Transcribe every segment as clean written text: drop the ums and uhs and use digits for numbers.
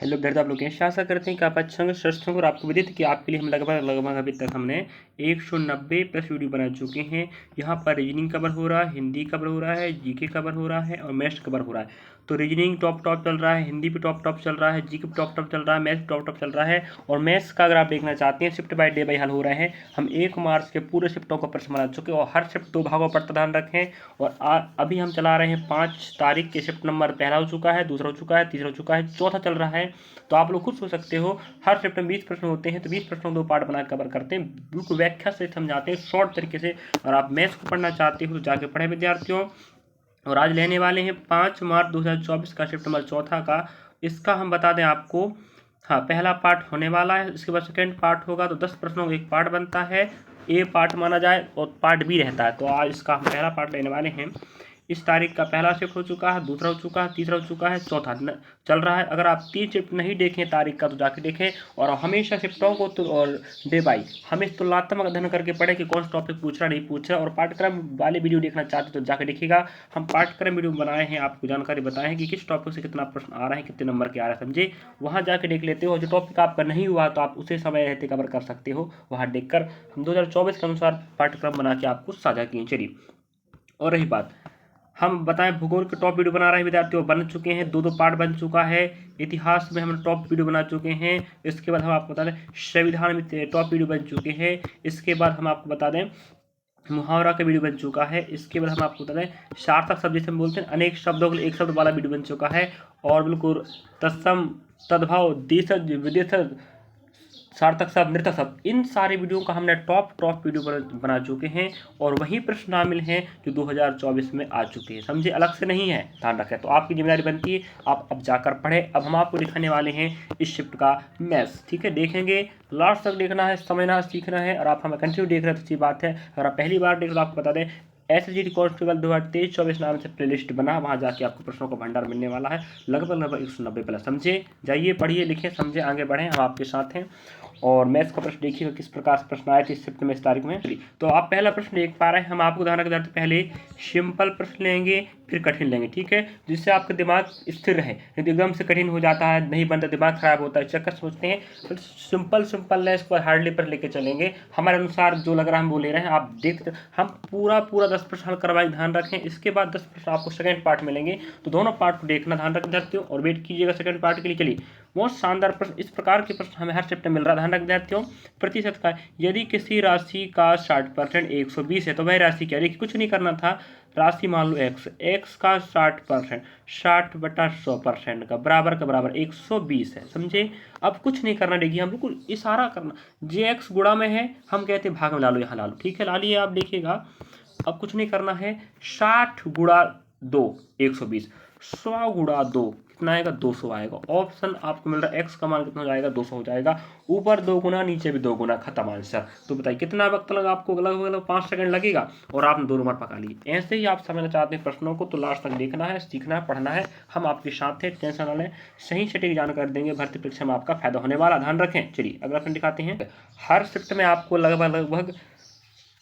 Hello विद्यार्थी, आप लोग कैसे आशा करते हैं कि आप अच्छे होंगे, स्वस्थ होंगे। और आपको विदित कि आपके लिए हम लगभग अभी तक हमने 190 प्लस वीडियो बना चुके हैं। यहाँ पर रीजनिंग कवर हो रहा है, हिंदी कवर हो रहा है, जीके कवर हो रहा है और मैथ्स कवर हो रहा है। तो रीजनिंग टॉप चल रहा है, हिंदी भी टॉप चल रहा है, जीके भी टॉप चल रहा है, मैथ्स टॉप चल रहा है। और मैथ्स का अगर आप देखना चाहते हैं, शिफ्ट बाय डे बाय हल हो रहे हैं। हम 1 मार्च के पूरे शिफ्टों का प्रश्न बना चुके हैं और हर शिफ्ट 2 भागों पर ध्यान रखें। और अभी हम चला रहे हैं 5 तारीख के शिफ्ट नंबर पहला हो चुका है, दूसरा हो चुका है, तीसरा हो चुका है, चौथा चल रहा है। तो आप लोग खुद सोच सकते हो, हर शिफ्ट में 20 प्रश्न होते हैं, तो 20 प्रश्नों को 2 पार्ट बना कवर करते हैं, बिल्कुल व्याख्या से समझाते हैं शॉर्ट तरीके से। और आप मैथ्स को पढ़ना चाहते हो तो जाके पढ़े विद्यार्थियों। और आज लेने वाले हैं 5 मार्च 2024 का शिफ्ट नंबर चौथा का। इसका हम बता दें आपको, हाँ, पहला पार्ट होने वाला है, इसके बाद सेकेंड पार्ट होगा। तो 10 प्रश्नों का एक पार्ट बनता है, ए पार्ट माना जाए और पार्ट बी रहता है। तो आज इसका हम पहला पार्ट लेने वाले हैं। इस तारीख का पहला शिफ्ट हो चुका है, दूसरा हो चुका है, तीसरा हो चुका है, चौथा चल रहा है। अगर आप 3 शिफ्ट नहीं देखें तारीख का तो जाके देखें। और हमेशा शिफ्टों को तो और डे बाई हमें तुलनात्मक अध्ययन करके पढ़े कि कौन सा टॉपिक पूछ रहा नहीं पूछ रहा। और पाठ्यक्रम वाले वीडियो देखना चाहते तो जाके देखिएगा। हम पाठ्यक्रम वीडियो बनाए हैं, आपको जानकारी बताए हैं कि किस टॉपिक से कितना प्रश्न आ रहा है, कितने नंबर के आ रहा है, समझे। वहाँ जाके देख लेते हो। जो टॉपिक आपका नहीं हुआ तो आप उसे समय रहते कवर कर सकते हो, वहाँ देखकर हम 2024 के अनुसार पाठ्यक्रम बना के आपको साझा किए। चलिए, और रही बात, हम बताएं भूगोल के टॉप वीडियो बना रहे हैं विद्यार्थियों, बन चुके हैं, 2 पार्ट बन चुका है। इतिहास में हम टॉप वीडियो बना चुके हैं। इसके बाद हम आपको बता दें संविधान में टॉप वीडियो बन चुके हैं। इसके बाद हम आपको बता दें मुहावरा का वीडियो बन चुका है। इसके बाद हम आपको बता दें सार्थक शब्द जिसे हम बोलते हैं, अनेक शब्दों के लिए एक शब्द वाला वीडियो बन चुका है। और बिल्कुल तत्सम, तद्भव, देशज, विदेशज, सार्थक शब्द, नृतक शब्द, इन सारे वीडियो का हमने टॉप वीडियो बना चुके हैं। और वही प्रश्न शामिल हैं जो 2024 में आ चुके हैं, समझे, अलग से नहीं है, ध्यान रखें। तो आपकी जिम्मेदारी बनती है आप अब जाकर पढ़ें। अब हम आपको दिखाने वाले हैं इस शिफ्ट का मैथ्स, ठीक है। देखेंगे, लास्ट तक देखना है, समझना है, सीखना है। और आप हमें कंटिन्यू देख रहे हैं तो अच्छी बात है। अगर आप पहली बार देख रहे हो तो आपको बता दें SSGD कांस्टेबल 2023-24 नाम से प्लेलिस्ट बना, वहाँ जाके आपको प्रश्नों का भंडार मिलने वाला है, लगभग 190 प्लस, समझे। जाइए, पढ़िए, लिखिए, समझे, आगे बढ़ें, हम आपके साथ हैं। और मैथ्स का प्रश्न देखिएगा किस प्रकार से प्रश्न आए थे इस शिफ्ट में, इस तारीख में। तो आप पहला प्रश्न देख पा रहे हैं। हम आपको ध्यान रखते पहले सिंपल प्रश्न लेंगे, फिर कठिन लेंगे, ठीक है, जिससे आपका दिमाग स्थिर रहे। यदि एकदम से कठिन हो जाता है, नहीं बनता, दिमाग खराब होता है, चक्कर सोचते हैं, तो सिंपल लें, इसको हार्डली पर लेके चलेंगे। हमारे अनुसार जो लग रहा है हम वो ले रहे हैं, आप देखते हम पूरा 10 प्रश्न हल करवाएं, ध्यान रखें। इसके बाद 10 प्रश्न आपको सेकंड पार्ट मिलेंगे, तो दोनों पार्ट को देखना, ध्यान रख विद्यार्थियों, और वेट कीजिएगा सेकंड पार्ट के लिए। चलिए, बहुत शानदार प्रश्न, इस प्रकार के प्रश्न हमें हर शिफ्ट में मिल रहा है, ध्यान रख विद्यार्थियों। प्रतिशत का, यदि किसी राशि का 60% 120 है तो वह राशि क्या है। कुछ नहीं करना था, राशि मान लो x का 60%, 60/100% का बराबर 120 है, समझे। अब कुछ नहीं करना, देखिए हम बिल्कुल इशारा करना, jx गुणा में है, हम कहते हैं भाग में ला लो, यहाँ ला लो, ठीक है, ला लिए। आप देखिएगा, अब कुछ नहीं करना है, 60 गुणा 2 120, 100 गुणा 2 कितना आएगा, 200 आएगा। ऑप्शन आपको मिल रहा है x का मान कितना हो जाएगा, 200 हो जाएगा। ऊपर 2 गुना, नीचे भी 2 गुना, खत्म आंसर। तो बताइए कितना वक्त लगा आपको, लगभग 5 सेकंड लगेगा और आपने 2 नंबर पका लिए। ऐसे ही आप समझना चाहते हैं प्रश्नों को तो लास्ट तक देखना है, सीखना है, पढ़ना है। हम आपके साथ हैं, टेंशन ना लें, सही सटीक जानकारी देंगे, भर्ती परीक्षा में आपका फायदा होने वाला, ध्यान रखें। चलिए अगला प्रश्न दिखाते हैं। हर शिफ्ट में आपको लगभग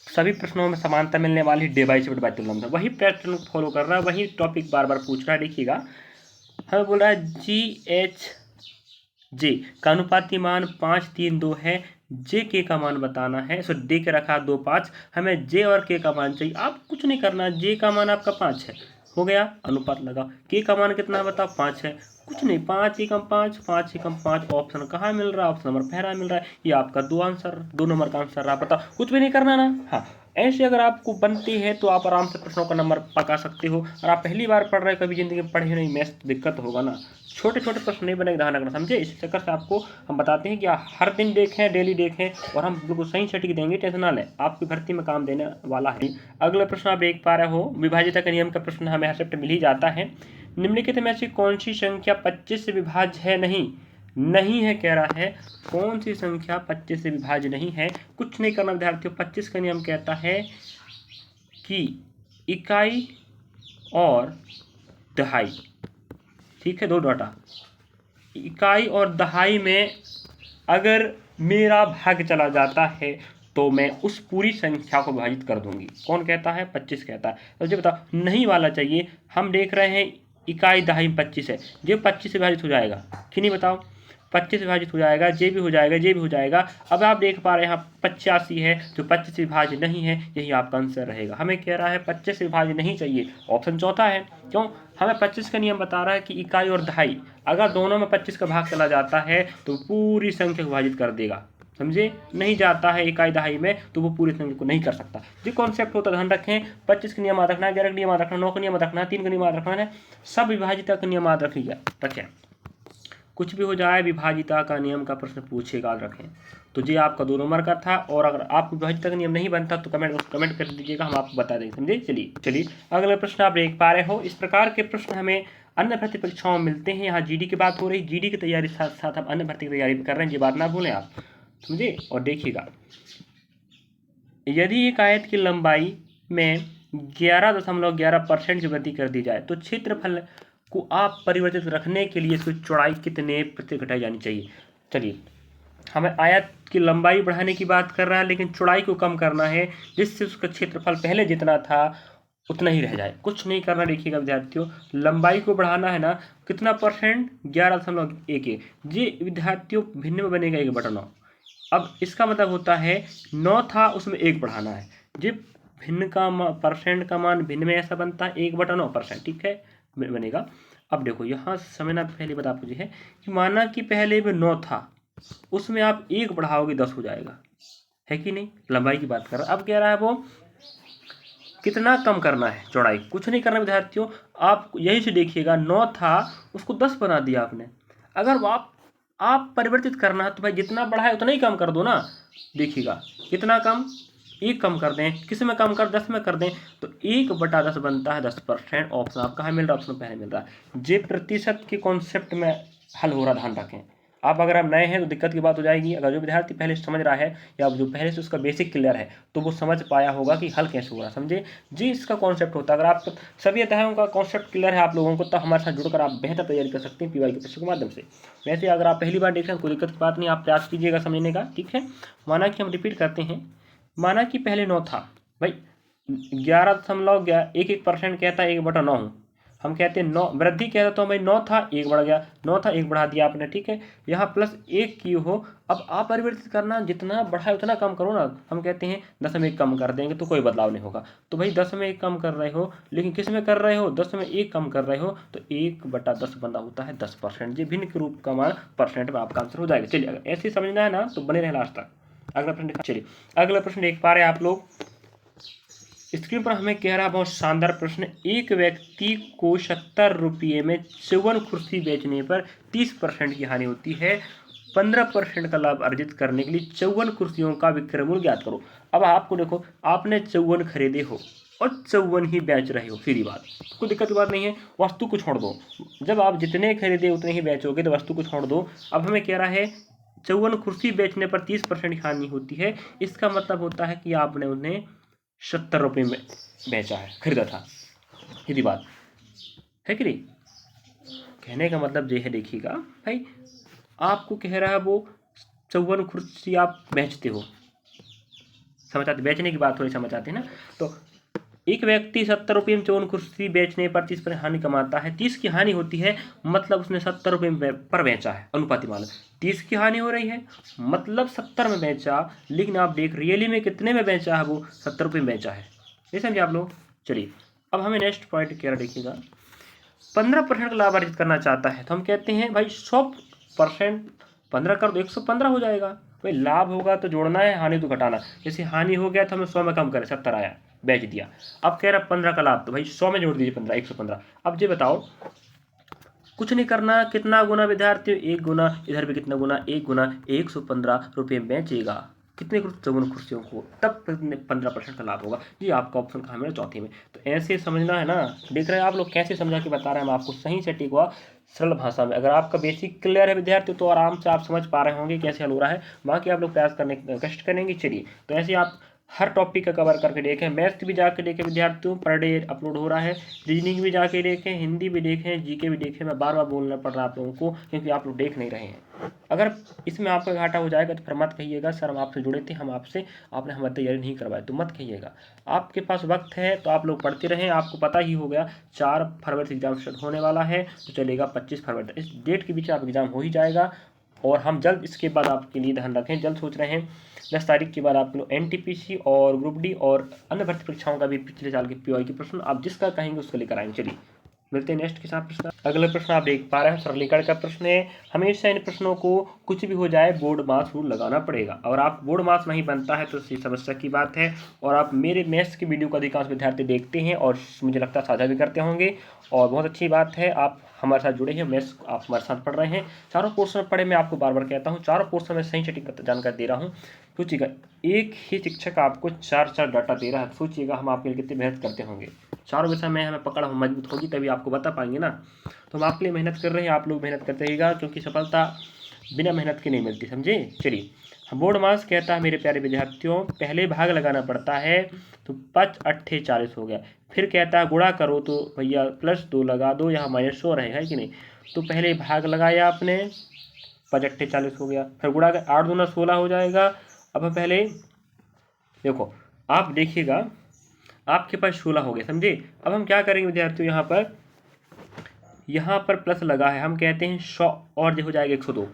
सभी प्रश्नों में समानता मिलने वाली, डे बाई शिफ्ट बाय तुलना, वही पैटर्न फॉलो कर रहा है, वही टॉपिक बार बार पूछ रहा है। देखिएगा, हमें बोल रहा है GH का अनुपाती मान 5:3:2 है, J K का मान बताना है। सो दे के रखा 2:5, हमें J और K का मान चाहिए। आप कुछ नहीं करना, J का मान आपका 5 है, हो गया, अनुपात लगा। K का मान कितना बताओ, 5 है, कुछ नहीं, 5 एकम 5, 5 एकम 5। ऑप्शन कहाँ मिल रहा है, ऑप्शन नंबर पहला मिल रहा है। ये आपका 2 नंबर का आंसर रहा, बताओ, कुछ भी नहीं करना ना। हाँ, ऐसे अगर आपको बनती है तो आप आराम से प्रश्नों का नंबर पका सकते हो। और आप पहली बार पढ़ रहे, कभी जिंदगी में पढ़े नहीं, मैथ्स तो दिक्कत होगा ना, छोटे प्रश्न नहीं बनेंगे, ध्यान रखना, समझे। इस चक्कर से आपको हम बताते हैं कि हर दिन देखें, डेली देखें, और हम बिल्कुल सही सटीक देंगे, टेंशन ना लें, आपकी भर्ती में काम देने वाला है। अगला प्रश्न आप देख पा रहे हो, विभाज्यता के नियम का प्रश्न हमें हर शिफ्ट मिल ही जाता है। निम्नलिखित में से कौन सी संख्या 25 से विभाज्य है, नहीं है कह रहा है। कौन सी संख्या 25 से विभाज्य नहीं है। कुछ नहीं करना विद्यार्थियों, 25 का नियम कहता है कि इकाई और दहाई, ठीक है, 2 डाटा, इकाई और दहाई में अगर मेरा भाग चला जाता है तो मैं उस पूरी संख्या को विभाजित कर दूंगी। कौन कहता है, 25 कहता है। तो मुझे बताओ, नहीं वाला चाहिए। हम देख रहे हैं इकाई दहाई में 25 है, ये 25 से विभाजित हो जाएगा कि नहीं बताओ, 25 से विभाजित हो जाएगा, ये भी हो जाएगा, ये भी हो जाएगा। अब आप देख पा रहे हैं यहाँ 85 है जो 25 से विभाज्य नहीं है, यही आपका आंसर रहेगा। हमें कह रहा है 25 से विभाज्य नहीं चाहिए, ऑप्शन चौथा है। क्यों? हमें 25 का नियम बता रहा है कि इकाई और दहाई अगर दोनों में 25 का भाग चला जाता है तो पूरी संख्या को विभाजित कर देगा, समझे। नहीं जाता है इकाई दहाई में तो वो पूरी संख्या को नहीं कर सकता। जो कॉन्सेप्ट होता है ध्यान रखें, 25 का नियम याद रखना है, 11 का नियम याद रखना, 9 का नियम याद रखना, 3 का नियम याद रखना है, सब विभाजिता का नियम याद रखें। कुछ भी हो जाए विभाजिता का नियम का प्रश्न पूछेगा, याद रखें। तो ये आपका 2 नंबर का था, और अगर आपको विभाजिता का नियम नहीं बनता तो कमेंट कर दीजिएगा, हम आपको बता देंगे, समझे। चलिए अगला प्रश्न आप देख पा रहे हो। इस प्रकार के प्रश्न हमें अन्य भर्ती परीक्षाओं में मिलते हैं। यहाँ जीडी की बात हो रही, जीडी की तैयारी साथ साथ हम अन्य भर्ती की तैयारी भी कर रहे हैं, ये बात ना भूलें आप, समझे। और देखिएगा, यदि एक आयत की लंबाई में 11.11% की वृद्धि कर दी जाए तो क्षेत्रफल को आप परिवर्तित रखने के लिए इसकी चौड़ाई कितने प्रतिशत घटाई जानी चाहिए। चलिए, हमें आयत की लंबाई बढ़ाने की बात कर रहा है, लेकिन चौड़ाई को कम करना है जिससे उसका क्षेत्रफल पहले जितना था उतना ही रह जाए। कुछ नहीं करना, देखिएगा विद्यार्थियों, लंबाई को बढ़ाना है ना, कितना परसेंट, 11.11। ये विद्यार्थियों भिन्न में बनेगा 1/9। अब इसका मतलब होता है 9 था उसमें 1 बढ़ाना है, जी भिन्न का परसेंट का मान भिन्न में ऐसा बनता है 1/9%, ठीक है, बनेगा। अब देखो यहाँ समझना, पहली बात आपको ये है कि माना कि पहले में 9 था, उसमें आप 1 बढ़ाओगे 10 हो जाएगा, है कि नहीं। लंबाई की बात कर रहा है। अब कह रहा है वो कितना कम करना है चौड़ाई, कुछ नहीं करना विद्यार्थियों, आप यही से देखिएगा, 9 था उसको 10 बना दिया आपने। अगर आप परिवर्तित करना है तो भाई जितना बढ़ा है उतना ही कम कर दो ना। देखिएगा कितना कम, 1 कम कर दें, किस में कम कर, 10 में कर दें, तो 1/10 बनता है 10%। ऑप्शन आप कहाँ मिल रहा है, ऑप्शन पहले मिल रहा है। जे प्रतिशत के कॉन्सेप्ट में हल हो रहा, ध्यान रखें। आप अगर आप नए हैं तो दिक्कत की बात हो जाएगी। अगर जो विद्यार्थी पहले से समझ रहा है या जो पहले से उसका बेसिक क्लियर है तो वो समझ पाया होगा कि हल कैसे हो रहा, समझे जी। इसका कॉन्सेप्ट होता है, अगर आप सभी अध्यायों का कॉन्सेप्ट क्लियर है आप लोगों को, तो हमारे साथ जुड़कर आप बेहतर तैयारी कर सकते हैं पीवाई के प्रश्न के माध्यम से। वैसे अगर आप पहली बार देख रहे हैं कोई दिक्कत की बात नहीं, आप प्रयास कीजिएगा समझने का, ठीक है। माना कि हम रिपीट करते हैं, माना कि पहले 9 था भाई, 11.11% कहता है 1/9 हूँ, हम कहते हैं 9 वृद्धि कहता तो भाई 9 था 1 बढ़ गया, 9 था 1 बढ़ा दिया आपने, ठीक है। यहाँ +1 की हो, अब आप परिवर्तित करना, जितना बढ़ा है उतना कम करो ना। हम कहते हैं 10 में 1 कम कर देंगे तो कोई बदलाव नहीं होगा, तो भाई 10 में 1 कम कर रहे हो, लेकिन किस में कर रहे हो, 10 में 1 कम कर रहे हो, तो 1/10 बना होता है 10%। ये भिन्न के रूप का मान परसेंट में आपका आंसर हो जाएगा। चलिए, अगर ऐसे समझना है ना तो बने रहे लास्ट तक। अगला प्रश्न, चलिए अगला प्रश्न देख पा रहे हैं आप लोग स्क्रीन पर, हमें कह रहा है बहुत शानदार प्रश्न। एक व्यक्ति को 70 रुपये में 54 कुर्सी बेचने पर 30% की हानि होती है। 15% का लाभ अर्जित करने के लिए 54 कुर्सियों का विक्रय मूल्य ज्ञात करो। अब आपको देखो, आपने 54 खरीदे हो और 54 ही बेच रहे हो, सीधी बात, कोई दिक्कत की बात नहीं है। वस्तु को छोड़ दो, जब आप जितने खरीदे उतने ही बेचोगे, तो वस्तु को छोड़ दो। अब हमें कह रहा है 54 कुर्सी बेचने पर 30% की हानि होती है। इसका मतलब होता है कि आपने उन्हें 70 रुपये में बेचा है, खरीदा था, सीधी बात है कि नहीं। कहने का मतलब ये है, देखिएगा भाई, आपको कह रहा है वो 54 कुर्सी आप बेचते हो, समझ आते, बेचने की बात हो रही, समझ आते हैं ना। तो एक व्यक्ति 70 रुपये में 54 कुर्सी बेचने पर 30% हानि कमाता है। 30 की हानि होती है, मतलब उसने 70 रुपये पर बेचा है, अनुपाति मान 30 की हानि हो रही है, मतलब 70 में बेचा, लेकिन आप देख रियली में कितने में बेचा है, वो 70 रुपये में बेचा है, ये समझे आप लोग। चलिए अब हमें नेक्स्ट पॉइंट क्या देखिएगा, 15% का लाभ अर्जित करना चाहता है, तो हम कहते हैं भाई 100% 15 कर दो, 115 हो जाएगा। भाई लाभ होगा तो जोड़ना है, हानि तो घटाना। जैसे हानि हो गया तो हमें 100 में कम करें, 70 आया, बेच दिया। अब कह रहा 15 का लाभ, तो भाई 100 में जोड़ दीजिए 15, 115। अब ये बताओ, कुछ नहीं करना, कितना गुना विद्यार्थी, 1 गुना, इधर भी कितना गुना, 1 गुना, 115 रुपये बेचेगा, कितने 54 कुर्सियों को, तब 15% का लाभ होगा। जी आपका ऑप्शन कहाँ मेरा, चौथे में। तो ऐसे समझना है ना, देख रहे हैं आप लोग कैसे समझा के बता रहे हैं हम आपको, सही सटीक हुआ सरल भाषा में। अगर आपका बेसिक क्लियर है विद्यार्थी तो आराम से आप समझ पा रहे होंगे कैसे हल हो रहा है। बाकी आप लोग प्रयास करने कष्ट करेंगे। चलिए, तो ऐसे आप हर टॉपिक का कवर करके देखें। मैथ्स भी जाके देखें विद्यार्थियों, पर डे अपलोड हो रहा है। रीजनिंग भी जाके देखें, हिंदी भी देखें, जीके भी देखें। मैं बार बार बोलना पड़ रहा है आप लोगों को क्योंकि आप लोग देख नहीं रहे हैं। अगर इसमें आपका घाटा हो जाएगा तो फिर मत कहिएगा सर हम आपसे जुड़े थे, आपने हमारी तैयारी नहीं करवाई, तो मत कहिएगा। आपके पास वक्त है तो आप लोग पढ़ते रहें। आपको पता ही हो गया 4 फरवरी से एग्जाम स्टार्ट होने वाला है, तो चलेगा 25 फरवरी तक। इस डेट के बीच आप एग्जाम हो ही जाएगा। और हम जल्द इसके बाद आपके लिए ध्यान रखें, जल्द सोच रहे हैं 10 तारीख के बाद आप लोग एनटीपीसी और ग्रुप डी और अन्य भर्ती परीक्षाओं का भी पिछले साल के पीओआई के प्रश्न आप जिसका कहेंगे उसको लेकर आएंगे। चलिए मिलते हैं नेक्स्ट के साथ प्रश्न। अगला प्रश्न आप देख पा रहे हैं सरलीकरण का प्रश्न है। हमेशा इन प्रश्नों को कुछ भी हो जाए बोर्ड मार्क्स रूल लगाना पड़ेगा, और आप बोर्ड मार्क्स नहीं बनता है तो ये समस्या की बात है। और आप मेरे मैथ्स की वीडियो को अधिकांश विद्यार्थी देखते हैं और मुझे लगता है साझा भी करते होंगे, और बहुत अच्छी बात है आप हमारे साथ जुड़े हैं, मैथ्स आप हमारे साथ पढ़ रहे हैं। चारों पोर्शन पढ़े, मैं आपको बार बार कहता हूँ चारों पोर्शन में सही सटीक जानकारी दे रहा हूँ। सोचिएगा एक ही शिक्षक आपको 4 डाटा दे रहा है, सोचिएगा हम आपके लिए कितनी मेहनत करते होंगे। चारों विषय में हमें पकड़ मजबूत होगी तभी आपको बता पाएंगे ना। तो हम आपके लिए मेहनत कर रहे हैं, आप लोग मेहनत करते रहिएगा क्योंकि सफलता बिना मेहनत के नहीं मिलती, समझे। चलिए बोर्ड मार्क्स कहता है मेरे प्यारे विद्यार्थियों, पहले भाग लगाना पड़ता है तो 5 अट्ठे 40 हो गया। फिर कहता है गुणा करो तो भैया +2 लगा दो, यहाँ -100 रहेगा है कि नहीं। तो पहले भाग लगाया आपने, 5 अट्ठे 40 हो गया, फिर गुणा कर 8 दूना 16 हो जाएगा। अब पहले देखो आप देखिएगा आपके पास 16 हो गया, समझे। अब हम क्या करेंगे विद्यार्थियों, यहाँ पर प्लस लगा है, हम कहते हैं 100 और जो हो जाएगा 102।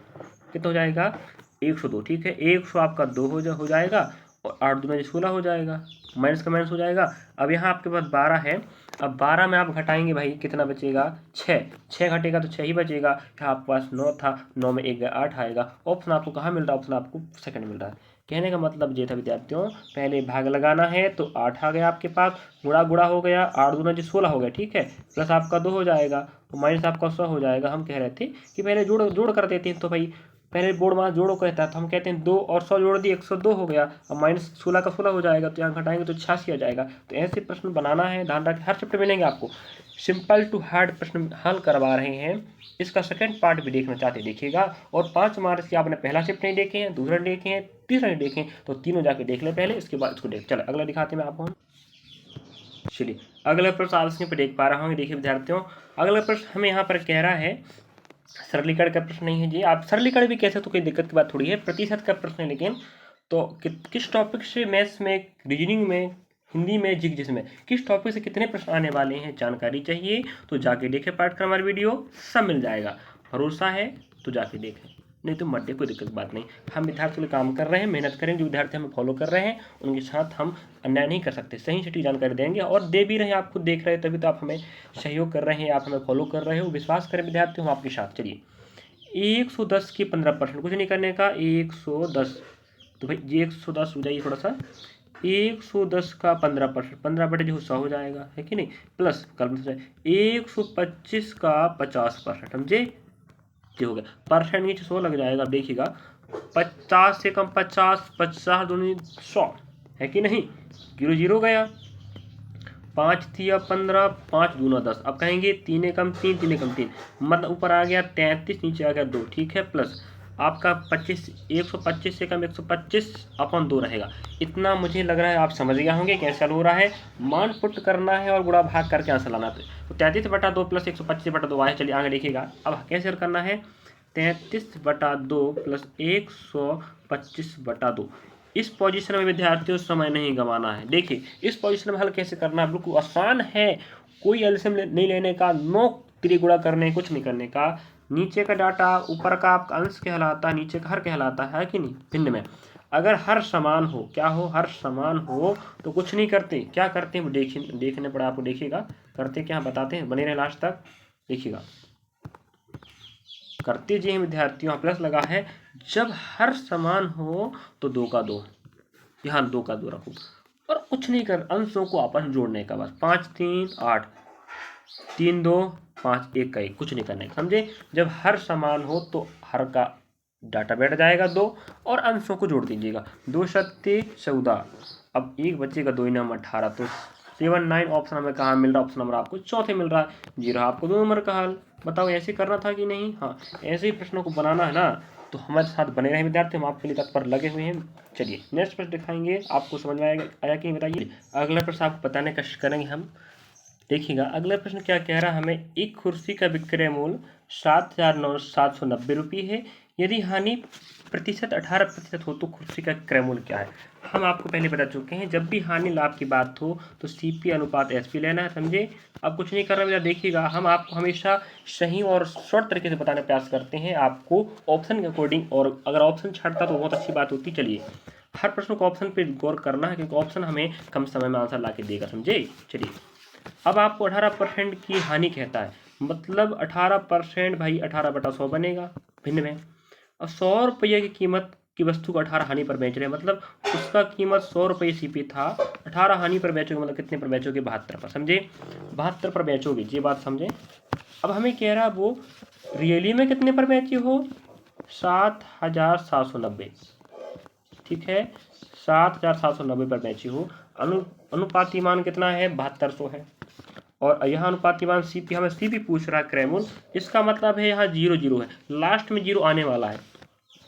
कितना हो जाएगा 102, ठीक है। 100 आपका 2 हो जाएगा और 8 दूना 16 हो जाएगा, माइनस का माइनस हो जाएगा। अब यहाँ आपके पास 12 है, अब 12 में आप घटाएंगे भाई कितना बचेगा 6 घटेगा तो 6 ही बचेगा। यहाँ आपके पास 9 था, 9 में 1 गया 8 आएगा। ऑप्शन आपको कहाँ मिल रहा है, ऑप्शन आपको सेकंड मिल रहा है। कहने का मतलब ये था विद्यार्थियों, पहले भाग लगाना है तो 8 आ गया आपके पास, गुणा हो गया, 8 दूना 16 हो गया, ठीक है। प्लस आपका 2 हो जाएगा और माइनस आपका 100 हो जाएगा। हम कह रहे थे कि पहले जोड़ कर देते हैं, तो भाई पहले बोर्ड मार्क्स जोड़ो कहता है तो हम कहते हैं 2 और 100 जोड़ दिए 102 हो गया, और -16 का 16 हो जाएगा, तो यहाँ घटाएंगे तो 86 आ जाएगा। तो ऐसे प्रश्न बनाना है, ध्यान रखें हर चैप्टर मिलेंगे आपको, सिंपल टू हार्ड प्रश्न हल करवा रहे हैं। इसका सेकंड पार्ट भी देखना चाहते देखिएगा। और 5 मार्क्स की आपने पहला चैप्टर नहीं देखे हैं, दूसरा देखे हैं, तीसरा नहीं देखे, तो तीनों जाके देख लें पहले, इसके बाद इसको देख। चलो अगला दिखाते हैं मैं आपको। चलिए अगला प्रश्न आप स्क्रीन पर देख पा रहा हूँ, देखिए विद्यार्थियों अगला प्रश्न हमें यहाँ पर कह रहा है, सरलीकरण का प्रश्न नहीं है जी, आप सरलीकरण भी कैसे तो कोई दिक्कत की बात थोड़ी है, प्रतिशत का प्रश्न है। लेकिन तो किस टॉपिक से मैथ्स में, रीजनिंग में, हिंदी में, जिग्जिस में किस टॉपिक से कितने प्रश्न आने वाले हैं जानकारी चाहिए तो जाके देखें पाठक्रम हमारी वीडियो, सब मिल जाएगा। भरोसा है तो जाके देखें, नहीं तो मत कोई दिक्कत बात नहीं। हम विद्यार्थियों के काम कर रहे हैं, मेहनत करें, जो विद्यार्थी हमें फॉलो कर रहे हैं उनके साथ हम अन्याय नहीं कर सकते, सही सटीक जानकारी देंगे और दे भी रहे हैं। आप खुद देख रहे हैं तभी तो आप हमें सहयोग कर रहे हैं, आप हमें फॉलो कर रहे हो, विश्वास करें विद्यार्थी हम आपके साथ। चलिए 110 की 15%, कुछ नहीं करने का, 110 तो भाई ये 110 हो जाइए थोड़ा सा, 110 का 15%, 15 बटे जो 100 हो जाएगा है कि नहीं, प्लस कल 125 का 50%, समझे ये हो गया। परसेंट नीचे 100 लग जाएगा, अब देखिएगा 50 से कम 50, 50 दूनी 100 है कि नहीं, 0 0 गया, 5 थी अब 15, 5 दूना 10, अब कहेंगे 3 कम 3, 3 कम 3, मतलब ऊपर आ गया 33, नीचे आ गया 2, ठीक है। प्लस आपका 25, 125 से कम 125/2 रहेगा। इतना मुझे लग रहा है आप समझ गए होंगे कैसे हल हो रहा है, मान पुट करना है और गुणा भाग करके आंसर लाना है। तो 33/2 प्लस 125/2 आए, चलिए आगे देखिएगा अब कैसे हल करना है। 33/2 प्लस 125/2, इस पोजीशन में विद्यार्थियों समय नहीं गंवाना है। देखिए इस पोजीशन में हल कैसे करना है, बिल्कुल आसान है, कोई एलसीएम नहीं लेने का, नो त्रिगुणा करने, कुछ नहीं करने का। नीचे का डाटा ऊपर का आपका अंश कहलाता है, नीचे का हर कहलाता है कि नहीं। भिन्न में अगर हर समान हो, क्या हो, हर समान हो तो कुछ नहीं करते, क्या करते हैं वो देखने पड़ा आपको, देखिएगा करते क्या बताते हैं, बने रहे लास्ट तक देखिएगा। करते जी हैं विद्यार्थियों, प्लस लगा है, जब हर समान हो तो 2 का 2, यहाँ 2 का 2 रखो और कुछ नहीं कर, अंशों को आपस में जोड़ने का बस, 5 3 8, 3 2 5 1 का 1, कुछ नहीं करने का, समझे। जब हर समान हो तो हर का डाटा बैठ जाएगा 2 और अंशों को जोड़ दीजिएगा, 2 सत्ते 14, अब 1 बचेगा 2 इनाम 18, तो 79 ऑप्शन हमें कहाँ मिल रहा है? ऑप्शन नंबर आपको चौथे मिल रहा है। 0 आपको 2 नंबर का हल। बताओ ऐसे करना था कि नहीं? हाँ, ऐसे ही प्रश्नों को बनाना है ना, तो हमारे साथ बने रहे विद्यार्थी, हम आपके लिए तत्पर लगे हुए हैं। चलिए नेक्स्ट प्रश्न दिखाएंगे, आपको समझ में आया कि बताइए। अगला प्रश्न आपको बताने का कोशिश करेंगे हम। देखिएगा अगला प्रश्न क्या कह रहा है हमें, एक कुर्सी का विक्रय मूल्य 7,790 रुपये है, यदि हानि प्रतिशत 18% हो तो कुर्सी का क्रय मूल्य क्या है? हम आपको पहले बता चुके हैं, जब भी हानि लाभ की बात हो तो सीपी अनुपात एसपी लेना है, समझे? अब कुछ नहीं करना बेटा, देखिएगा हम आपको हमेशा सही और शॉर्ट तरीके से बताने का प्रयास करते हैं आपको ऑप्शन के अकॉर्डिंग, और अगर ऑप्शन छाटता तो बहुत अच्छी बात होती। चलिए हर प्रश्न को ऑप्शन पे गौर करना है, क्योंकि ऑप्शन हमें कम समय में आंसर ला के देगा, समझे? चलिए अब आपको 18% की हानि कहता है, मतलब 18% भाई 18/100 बनेगा भिन्न में। और 100 रुपये की कीमत की वस्तु को 18 हानि पर बेच रहे हैं, मतलब उसका कीमत 100 रुपये सीपी था, 18 हानि पर बेचोगे मतलब कितने पर बेचोगे? 72 पर, समझे? 72 पर बेचोगे, ये बात समझे? अब हमें कह रहा है वो रियली में कितने पर बेचे हो? 7,790, ठीक है, 7,790 पर बेची हो। अनुपाती मान कितना है? 7200 है। और यहाँ अनुपाती मान सीपी, हमें सीपी पूछ रहा है क्रय मूल्य, इसका मतलब है यहाँ 0 0 है, लास्ट में 0 आने वाला है।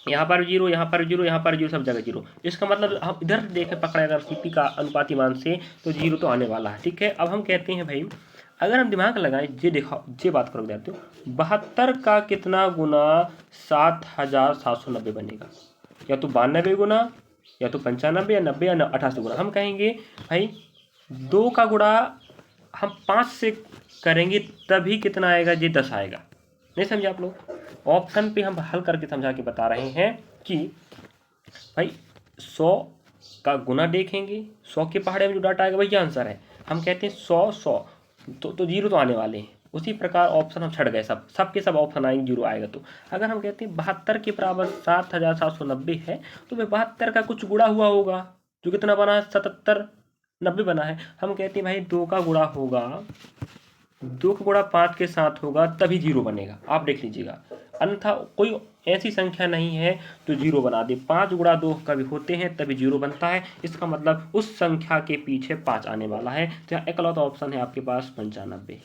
यहाँ पर 0, यहाँ पर 0, यहाँ पर 0, सब जगह 0। इसका मतलब हम इधर देखें पकड़े अगर सीपी का अनुपाती मान से, तो 0 तो आने वाला है, ठीक है। अब हम कहते हैं भाई, अगर हम दिमाग लगाएं, ये देखो, ये बात करो विद्यार्थियों, 72 का कितना गुना 7,790 बनेगा? या तो 92 गुना, या तो 95, या 90, या 88 गुना। हम कहेंगे भाई 2 का गुणा हम 5 से करेंगे तभी कितना आएगा? ये 10 आएगा। नहीं समझे आप लोग? ऑप्शन पे हम हल करके समझा के बता रहे हैं कि भाई 100 का गुना देखेंगे, 100 के पहाड़े में जो डाटा आएगा वही आंसर है। हम कहते हैं 100 तो 0 तो आने वाले हैं। उसी प्रकार ऑप्शन हम छट गए, सबके सब ऑप्शन आएंगे 0 आएगा। तो अगर हम कहते हैं 72 के बराबर 7,790 है, तो वह 72 का कुछ गुणा हुआ होगा, जो कितना बना है? 77, 90 बना है। हम कहते हैं भाई 2 का गुणा होगा, 2 का गुणा 5 के साथ होगा, तभी 0 बनेगा। आप देख लीजिएगा, अन्यथा कोई ऐसी संख्या नहीं है जो 0 बना दे। 5 गुणा 2 कभी होते हैं तभी 0 बनता है, इसका मतलब उस संख्या के पीछे 5 आने वाला है। तो यहाँ इकलौता ऑप्शन है आपके पास 95,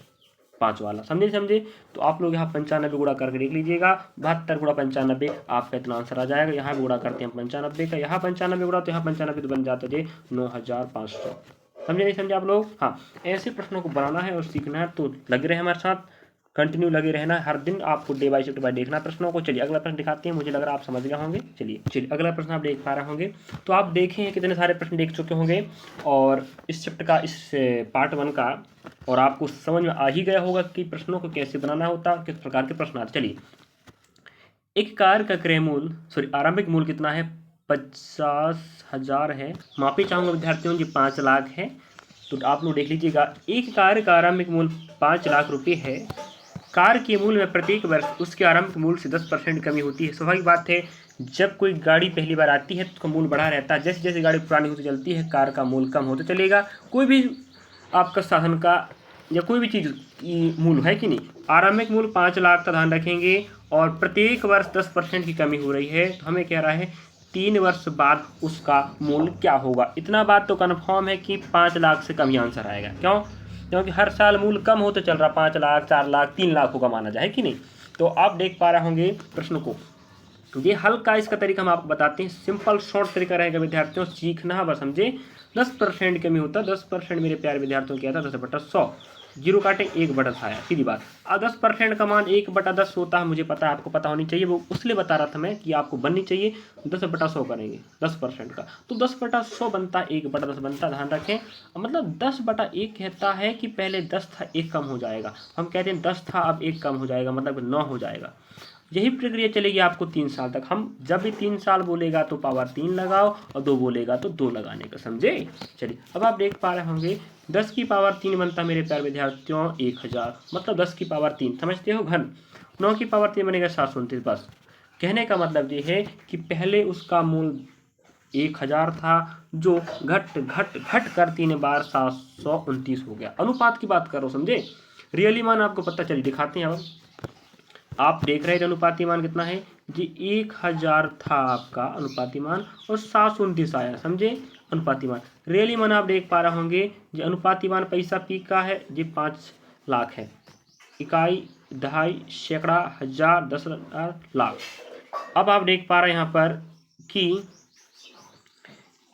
5 वाला। समझे? तो आप लोग यहाँ 95 गुणा करके देख लीजिएगा, 72 गुणा 95, आपका इतना आंसर आ जाएगा। यहाँ गुणा करते हैं 95 का, यहाँ 95 गुणा, तो यहाँ 95 तो बन जाता है 9,500। समझे नहीं समझे आप लोग? हाँ, ऐसे प्रश्नों को बनाना है और सीखना है, तो लगे रहे हमारे साथ, कंटिन्यू लगे रहना, हर दिन आपको डे बाय शिफ्ट बाय देखना प्रश्नों को। चलिए अगला प्रश्न दिखाते हैं, मुझे लग रहा है आप समझ गए होंगे। चलिए अगला प्रश्न आप देख पा रहे होंगे। तो आप देखें कितने सारे प्रश्न देख चुके होंगे, और इस शिफ्ट का, इस पार्ट 1 का, और आपको समझ में आ ही गया होगा कि प्रश्नों को कैसे बनाना होता, किस प्रकार के प्रश्न आते। चलिए, एक कार का क्रय मूल्य आरंभिक मूल्य कितना है? 50,000 है। माफी चाहूँगा विद्यार्थियों जी, 5 लाख है। तो आप लोग देख लीजिएगा, एक कार का आरंभिक मूल्य 5 लाख रुपये है। कार के मूल्य में प्रत्येक वर्ष उसके आरंभिक मूल्य से 10% कमी होती है। स्वाभाविक बात है, जब कोई गाड़ी पहली बार आती है तो उसका मूल्य बढ़ा रहता है, जैसे जैसे गाड़ी पुरानी होती चलती है कार का मूल्य कम होता चलेगा। कोई भी आपका साधन का या कोई भी चीज़ की मूल्य है कि नहीं, आरंभिक मूल्य 5 लाख का ध्यान रखेंगे, और प्रत्येक वर्ष 10% की कमी हो रही है, तो हमें कह रहा है 3 वर्ष बाद उसका मूल्य क्या होगा। इतना बात तो कन्फर्म है कि 5 लाख से कम ही आंसर आएगा। क्यों? क्योंकि हर साल मूल्य कम होते चल रहा, 5 लाख, 4 लाख, 3 लाख होगा माना जाए कि नहीं। तो आप देख पा रहे होंगे प्रश्न को, ये हल का इसका तरीका हम आपको बताते हैं। सिंपल शॉर्ट तरीका रहेगा विद्यार्थियों, सीखना बस, समझे? 10% कमी होता है, 10% मेरे प्यारे विद्यार्थियों क्या था? 10/100, 0 काटे 1/10 आया, सीधी बात। अब 10% का मान 1/10 होता है, मुझे पता है, आपको पता होनी चाहिए, वो उसलिए बता रहा था मैं कि आपको बननी चाहिए। 10/100 करेंगे 10% का, तो 10/100 बनता है, 1/10 बनता है, ध्यान रखें। मतलब 10/1 कहता है कि पहले 10 था, 1 कम हो जाएगा। हम कहते हैं 10 था, अब 1 कम हो जाएगा, मतलब 9 हो जाएगा। यही प्रक्रिया चलेगी आपको 3 साल तक। हम जब भी 3 साल बोलेगा तो पावर 3 लगाओ, और 2 बोलेगा तो 2 लगाने का, समझे? चलिए अब आप देख पा रहे होंगे 10 की पावर 3 बनता मेरे प्यारे विद्यार्थियों 1000, मतलब 10 की पावर 3, समझते हो, घन। 9 की पावर 3 बनेगा 729। बस कहने का मतलब ये है कि पहले उसका मूल्य 1000 था, जो घट घट घट कर 3 बार 729 हो गया। अनुपात की बात करो, समझे? रियली मान आपको पता चली, दिखाते हैं अब। आप देख रहे थे अनुपाती मान कितना है जी, 1000 था आपका अनुपाती मान और 729 आया, समझे। अनुपाती मान रियली मान आप देख पा रहे होंगे जी, अनुपाती मान पैसा पी का है जी 5 लाख है। इकाई, दहाई, सैकड़ा, हजार, 10,000, लाख। अब आप देख पा रहे हैं यहाँ पर कि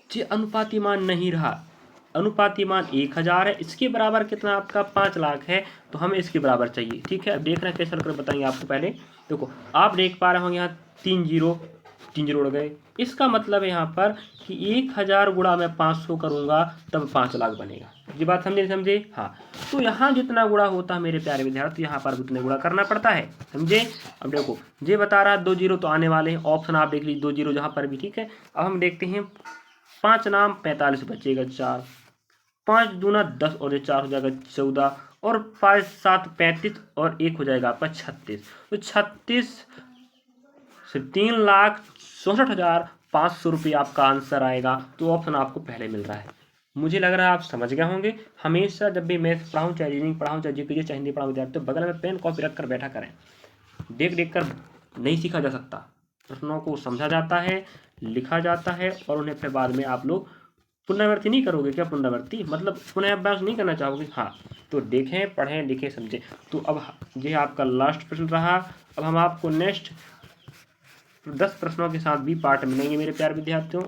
जी अनुपाती मान नहीं रहा, अनुपाती मान 1000 है, इसके बराबर कितना आपका 5 लाख है, तो हमें इसके बराबर चाहिए। ठीक है, अब देख रहे हैं कैसे कर बताएंगे आपको। पहले देखो आप देख पा रहे होंगे यहाँ 3 जीरो उड़ गए, इसका मतलब है यहाँ पर कि 1000 गुणा मैं 500 करूँगा तब 5 लाख बनेगा। ये बात समझे। हाँ, तो यहाँ जितना गुणा होता है मेरे प्यारे विद्यार्थी, यहाँ पर उतने गुणा करना पड़ता है, समझे। अब देखो ये बता रहा है 2 जीरो तो आने वाले हैं, ऑप्शन आप देख लीजिए 2 जीरो जहाँ पर भी। ठीक है, अब हम देखते हैं 5 नाम 45 बचेगा 4, 5 दूना 10 और 4 हो जाएगा 14 और 5 7 35 और 1 हो जाएगा आपका 36। तो 36 से 3,64,500 रुपये आपका आंसर आएगा। तो ऑप्शन आपको पहले मिल रहा है। मुझे लग रहा है आप समझ गए होंगे। हमेशा जब भी मैथ पढ़ाऊँ, चाहे रीजनिंग पढ़ाऊँ, चाहे जीके चाहे हिंदी पढ़ाऊँ, विद्यार्थी तो बगल में पेन कॉपी रख कर बैठा करें। देख देख कर नहीं सीखा जा सकता, प्रश्नों को समझा जाता है, लिखा जाता है और उन्हें फिर बाद में आप लोग पुनरावृत्ति नहीं करोगे क्या? पुनरावृत्ति मतलब पुनः अभ्यास नहीं करना चाहोगे? हाँ, तो देखें, पढ़ें, लिखें, समझें। तो अब ये आपका लास्ट प्रश्न रहा। अब हम आपको नेक्स्ट 10 प्रश्नों के साथ भी पार्ट मिलेंगे मेरे प्यारे विद्यार्थियों।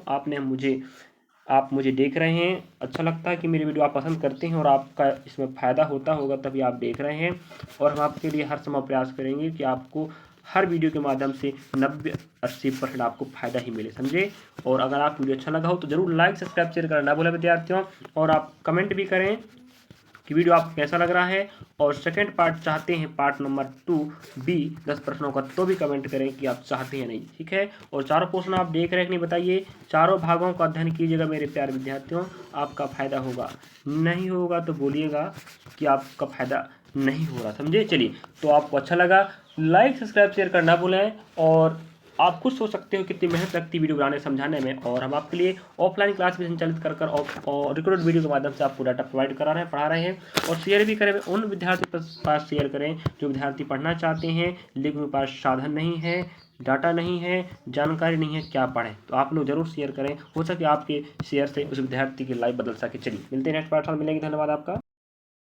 आप मुझे देख रहे हैं, अच्छा लगता है कि मेरी वीडियो आप पसंद करते हैं और आपका इसमें फ़ायदा होता होगा तभी आप देख रहे हैं। और हम आपके लिए हर समय प्रयास करेंगे कि आपको हर वीडियो के माध्यम से 90-80% आपको फ़ायदा ही मिले, समझे। और अगर आप वीडियो अच्छा लगा हो तो ज़रूर लाइक, सब्सक्राइब, शेयर करना ना भूलें विद्यार्थियों। और आप कमेंट भी करें कि वीडियो आपको कैसा लग रहा है। और सेकंड पार्ट चाहते हैं, पार्ट नंबर 2 भी 10 प्रश्नों का, तो भी कमेंट करें कि आप चाहते हैं नहीं, ठीक है। और चारों क्वेश्चन आप देख रहे हैं कि नहीं बताइए। चारों भागों का अध्ययन कीजिएगा मेरे प्यारे विद्यार्थियों, आपका फायदा होगा। नहीं होगा तो बोलिएगा कि आपका फायदा नहीं हो रहा, समझे। चलिए, तो आपको अच्छा लगा, लाइक, सब्सक्राइब, शेयर करना भूलें। और आप खुद सोच सकते हो कितनी मेहनत लगती है वीडियो बनाने समझाने में। और हम आपके लिए ऑफलाइन क्लास भी संचालित कर और रिकॉर्डेड वीडियो के माध्यम से आपको डाटा प्रोवाइड करा रहे हैं, पढ़ा रहे हैं। और शेयर भी करें, उन विद्यार्थियों के पास शेयर करें जो विद्यार्थी पढ़ना चाहते हैं लेकिन उनके पास साधन नहीं है, डाटा नहीं है, जानकारी नहीं है क्या पढ़ें। तो आप लोग जरूर शेयर करें, हो सके आपके शेयर से उस विद्यार्थी की लाइफ बदल सके। चलिए, मिलते हैं नेक्स्ट पार्ट में, मिलेंगे। धन्यवाद आपका।